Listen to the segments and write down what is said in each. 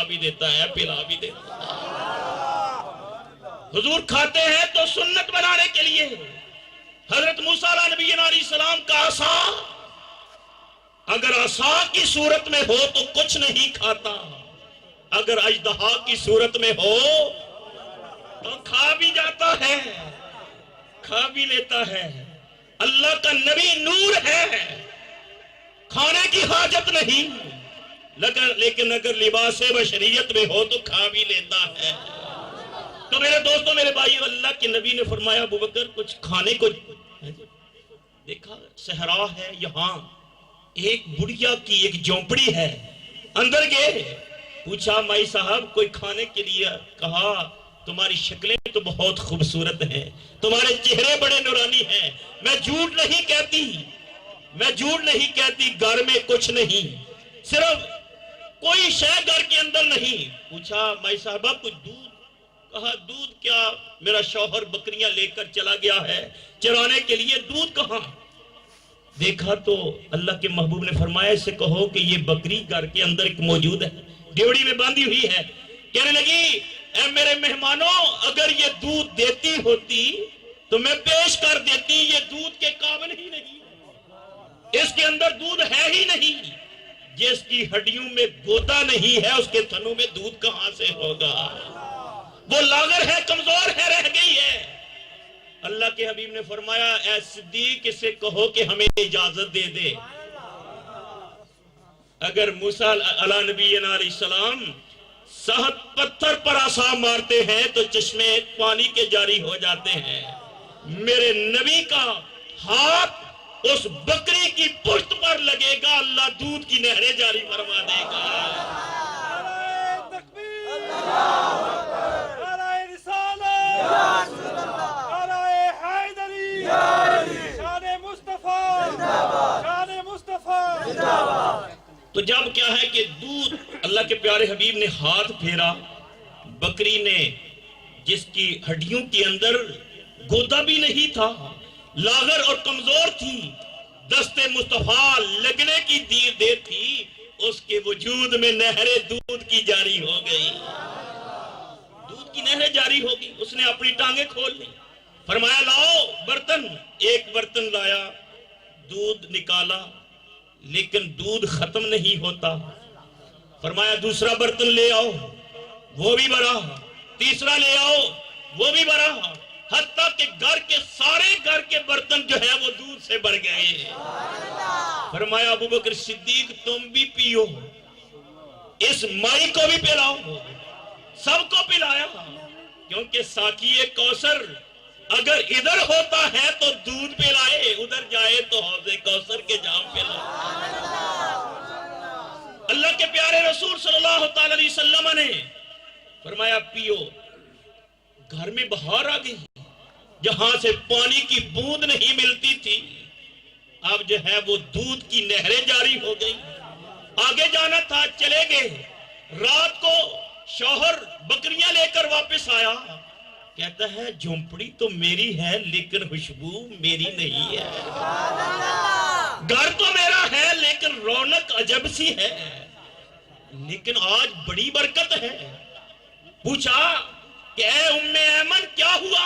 بھی دیتا ہے پلا بھی دیتا ہے۔ حضور کھاتے ہیں تو سنت بنانے کے لیے حضرت موسیٰ علیہ نبی علیہ السلام کا عصا اگر عصا کی صورت میں ہو تو کچھ نہیں کھاتا، اگر اژدہا کی صورت میں ہو تو کھا بھی جاتا ہے، کھا بھی لیتا ہے۔ اللہ کا نبی نور ہے، کھانے کی حاجت نہیں، لیکن اگر لباس بشریت میں ہو تو کھا بھی لیتا ہے۔ تو میرے دوستوں میرے بھائیو، اللہ کے نبی نے فرمایا ابو بکر کچھ کھانے کو، دیکھا صحرا ہے، یہاں ایک بڑھیا کی ایک جھونپڑی ہے، اندر گئے، پوچھا مائی صاحب کوئی کھانے کے لیے؟ کہا تمہاری شکلیں تو بہت خوبصورت ہیں، تمہارے چہرے بڑے نورانی ہیں، میں جھوٹ نہیں کہتی، میں جھوٹ نہیں کہتی، گھر میں کچھ نہیں، صرف کوئی شے گھر کے اندر نہیں۔ پوچھا مائی صاحبہ کچھ دودھ؟ کہا دودھ کیا، میرا شوہر بکریاں لے کر چلا گیا ہے چرانے کے لیے، دودھ کہاں؟ دیکھا تو اللہ کے محبوب نے فرمایا اس سے کہو کہ یہ بکری گھر کے اندر ایک موجود ہے، ڈیوڑی میں باندھی ہوئی ہے۔ کہنے لگی اے میرے مہمانوں، اگر یہ دودھ دیتی ہوتی تو میں پیش کر دیتی، یہ دودھ کے قابل ہی نہیں، اس کے اندر دودھ ہے ہی نہیں، جس کی ہڈیوں میں گودا نہیں ہے اس کے تھنوں میں دودھ کہاں سے ہوگا؟ وہ لاغر ہے، کمزور ہے، رہ گئی ہے۔ اللہ کے حبیب نے فرمایا اے صدیق اسے کہو کہ ہمیں اجازت دے دے۔ اگر موسیٰ علیہ نبی علیہ السلام سخت پتھر پر عصا مارتے ہیں تو چشمے پانی کے جاری ہو جاتے ہیں، میرے نبی کا ہاتھ اس بکری کی پشت پر لگے گا، اللہ دودھ کی نہریں جاری فرما دے گا۔ تو جب کیا ہے کہ دودھ، اللہ کے پیارے حبیب نے ہاتھ پھیرا، بکری نے جس کی ہڈیوں کے اندر گودا بھی نہیں تھا، لاغر اور کمزور تھی، دست مصطفیٰ لگنے کی دیر تھی، اس کے وجود میں نہریں دودھ کی جاری ہو گئی، دودھ کی نہریں جاری ہو گئی۔ اس نے اپنی ٹانگیں کھول لی، فرمایا لاؤ برتن، ایک برتن لایا، دودھ نکالا، لیکن دودھ ختم نہیں ہوتا۔ فرمایا دوسرا برتن لے آؤ، وہ بھی بھرا، تیسرا لے آؤ، وہ بھی بھرا، حتیٰ کہ گھر کے برتن جو ہے وہ دودھ سے بھر گئے۔ فرمایا ابو بکر صدیق تم بھی پیو، اس مائی کو بھی پلاؤ، سب کو پلایا، کیونکہ ساقی کوثر اگر ادھر ہوتا ہے تو دودھ پلائے، ادھر جائے تو حوض کوثر کے جام پلائے۔ اللہ کے پیارے رسول صلی اللہ علیہ وسلم نے فرمایا پیو۔ گھر میں بہار آ گئی، جہاں سے پانی کی بوند نہیں ملتی تھی، اب جو ہے وہ دودھ کی نہریں جاری ہو گئی۔ آگے جانا تھا، چلے گئے۔ رات کو شوہر بکریاں لے کر واپس آیا، کہتا ہے جھونپڑی تو میری ہے لیکن خوشبو میری نہیں ہے، گھر تو میرا ہے لیکن رونق عجب سی ہے، لیکن آج بڑی برکت ہے۔ پوچھا کہ اے ام ایمن کیا ہوا،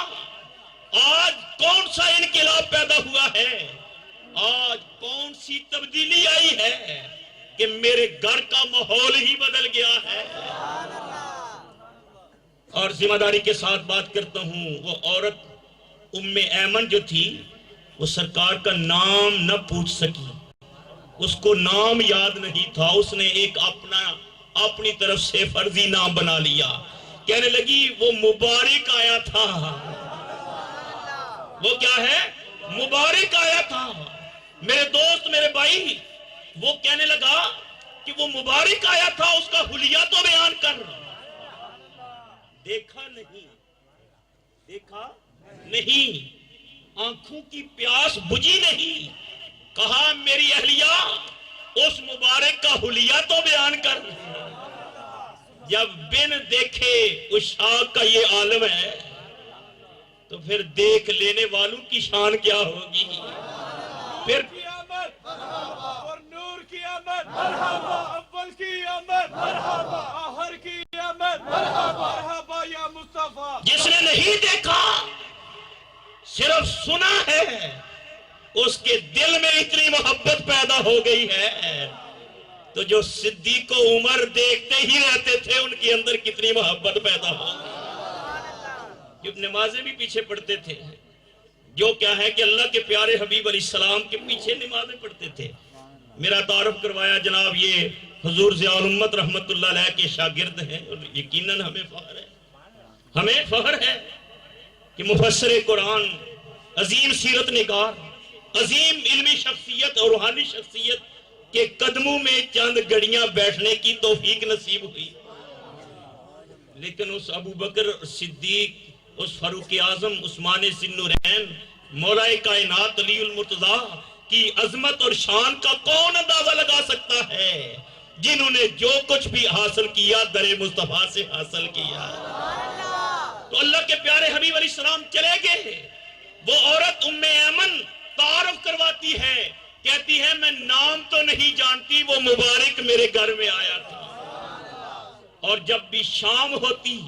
آج کون سا انقلاب پیدا ہوا ہے، آج کون سی تبدیلی آئی ہے کہ میرے گھر کا ماحول ہی بدل گیا ہے؟ اور ذمہ داری کے ساتھ بات کرتا ہوں، وہ عورت ام ایمن جو تھی وہ سرکار کا نام نہ پوچھ سکی، اس کو نام یاد نہیں تھا، اس نے ایک اپنی طرف سے فرضی نام بنا لیا، کہنے لگی وہ مبارک آیا تھا، وہ کیا ہے، مبارک آیا تھا۔ میرے دوست میرے بھائی، وہ کہنے لگا کہ وہ مبارک آیا تھا، اس کا حلیہ تو بیان کر۔ دیکھا نہیں، دیکھا نہیں، آنکھوں کی پیاس بجھی نہیں، کہا میری اہلیہ اس مبارک کا حلیہ تو بیان کر۔ جب بن دیکھے عشاق کا یہ عالم ہے تو پھر دیکھ لینے والوں کی شان کیا ہوگی؟ پھر اور نور کی آمد، مرحبا، اول کی آمد، مرحبا، آخر کی جس نے نہیں دیکھا صرف سنا ہے اس کے دل میں اتنی محبت پیدا ہو گئی ہے. تو جو صدیق و عمر دیکھتے ہی رہتے تھے ان کے اندر کتنی محبت پیدا ہو گئی. جو نمازیں بھی پیچھے پڑھتے تھے, جو کیا ہے کہ اللہ کے پیارے حبیب علیہ السلام کے پیچھے نمازیں پڑھتے تھے. میرا تعارف کروایا جناب یہ حضور ضیاء الامت رحمت اللہ علیہ کے شاگرد ہیں, اور یقیناً ہمیں فخر ہے کہ مفسر قرآن, عظیم سیرت نگار, عظیم علمی شخصیت اور روحانی شخصیت کے قدموں میں چند گھڑیاں بیٹھنے کی توفیق نصیب ہوئی. لیکن اس ابو بکر صدیق, اس فاروق اعظم, عثمان ذی النورین, مولا کائنات علی المرتضیٰ کی عظمت اور شان کا کون اندازہ لگا سکتا ہے جنہوں نے جو کچھ بھی حاصل کیا در مصطفیٰ سے حاصل کیا. تو اللہ کے پیارے حبیب علیہ السلام چلے گئے. وہ عورت ام ایمن تعارف کرواتی ہے, کہتی ہے میں نام تو نہیں جانتی, وہ مبارک میرے گھر میں آیا تھا, اور جب بھی شام ہوتی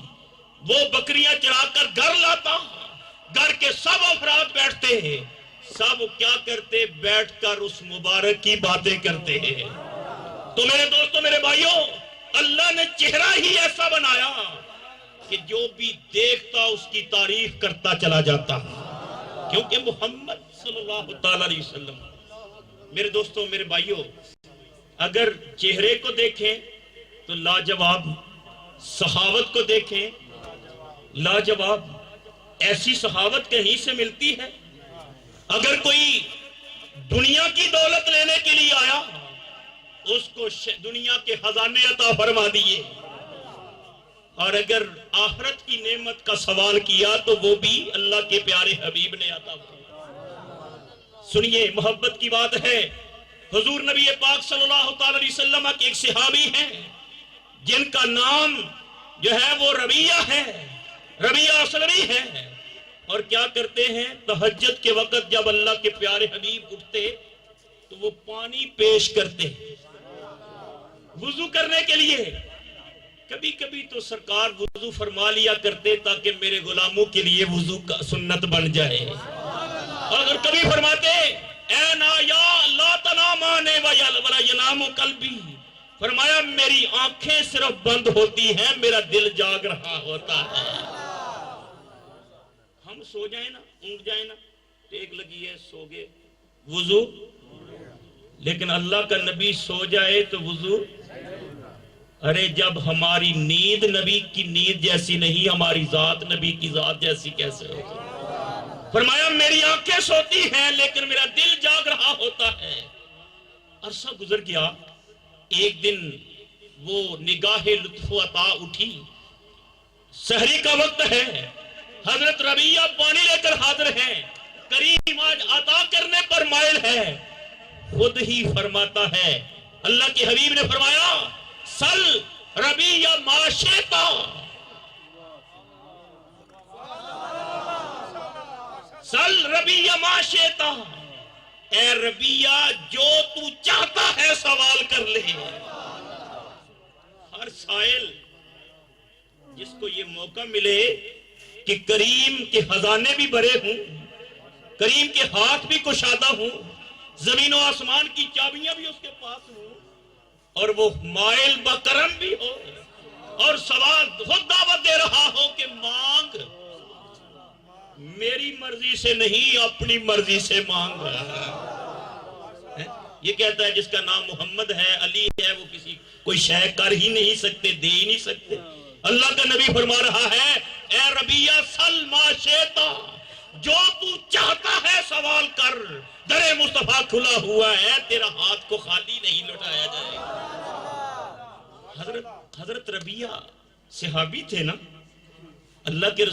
وہ بکریاں چرا کر گھر لاتا. گھر کے سب افراد بیٹھتے ہیں, سب کیا کرتے, بیٹھ کر اس مبارک کی باتیں کرتے ہیں. تو میرے دوستوں, میرے بھائیوں, اللہ نے چہرہ ہی ایسا بنایا کہ جو بھی دیکھتا اس کی تعریف کرتا چلا جاتا, کیونکہ محمد صلی اللہ تعالی علیہ وسلم. میرے دوستوں, میرے بھائیوں, اگر چہرے کو دیکھیں تو لاجواب, صحاوت کو دیکھیں لاجواب. ایسی صحاوت کہیں سے ملتی ہے؟ اگر کوئی دنیا کی دولت لینے کے لیے آیا اس کو دنیا کے خزانے عطا فرما دیے, اور اگر آخرت کی نعمت کا سوال کیا تو وہ بھی اللہ کے پیارے حبیب نے عطا فرما. سنیے, محبت کی بات ہے. حضور نبی پاک صلی اللہ تعالی علیہ وسلم کے ایک صحابی ہیں جن کا نام جو ہے وہ ربیہ ہے, ربیہ اسلمی ہے. اور کیا کرتے ہیں, تہجد کے وقت جب اللہ کے پیارے حبیب اٹھتے تو وہ پانی پیش کرتے وضو کرنے کے لیے. کبھی کبھی تو سرکار وضو فرما لیا کرتے تاکہ میرے غلاموں کے لیے وضو کا سنت بن جائے. اور کبھی فرماتے, اے نا یا لا تنامانے ولا ینام قلبی, فرمایا میری آنکھیں صرف بند ہوتی ہیں, میرا دل جاگ رہا ہوتا ہے. ہم سو جائیں نا, اونگ جائیں نا, ٹیک لگی ہے, سو گئے, وضو. لیکن اللہ کا نبی سو جائے تو وضو. ارے جب ہماری نیند نبی کی نیند جیسی نہیں, ہماری ذات نبی کی ذات جیسی کیسے ہوگی؟ فرمایا میری آنکھیں سوتی ہیں لیکن میرا دل جاگ رہا ہوتا ہے. عرصہ گزر گیا. ایک دن وہ نگاہ لطف و عطا اٹھی, سحری کا وقت ہے, حضرت ربیہ پانی لے کر حاضر ہیں, کریم آج عطا کرنے پر مائل ہے. خود ہی فرماتا ہے, اللہ کے حبیب نے فرمایا, سل ربیہ ما شئتا, سل ربیہ ما شئتا, اے ربیہ جو تو چاہتا ہے سوال کر لے. ہر سائل جس کو یہ موقع ملے کہ کریم کے خزانے بھی بھرے ہوں, کریم کے ہاتھ بھی کشادہ ہوں, زمین و آسمان کی چابیاں بھی اس کے پاس ہوں, اور وہ مائل بکرم بھی ہو, اور سوال خود دعوت دے رہا ہو کہ مانگ, میری مرضی سے نہیں اپنی مرضی سے مانگ. یہ کہتا ہے جس کا نام محمد ہے, علی ہے, وہ کسی کوئی شے کر ہی نہیں سکتے, دے ہی نہیں سکتے. اللہ کا نبی فرما رہا ہے, اے ربیہ سل ما شئتا, جو تو چاہتا ہے سوال کر, در مصطفیٰ کھلا ہوا ہے, تیرا ہاتھ کو خالی نہیں لوٹایا جائے گا. حضرت ربیہ صحابی تھے نا, اللہ کے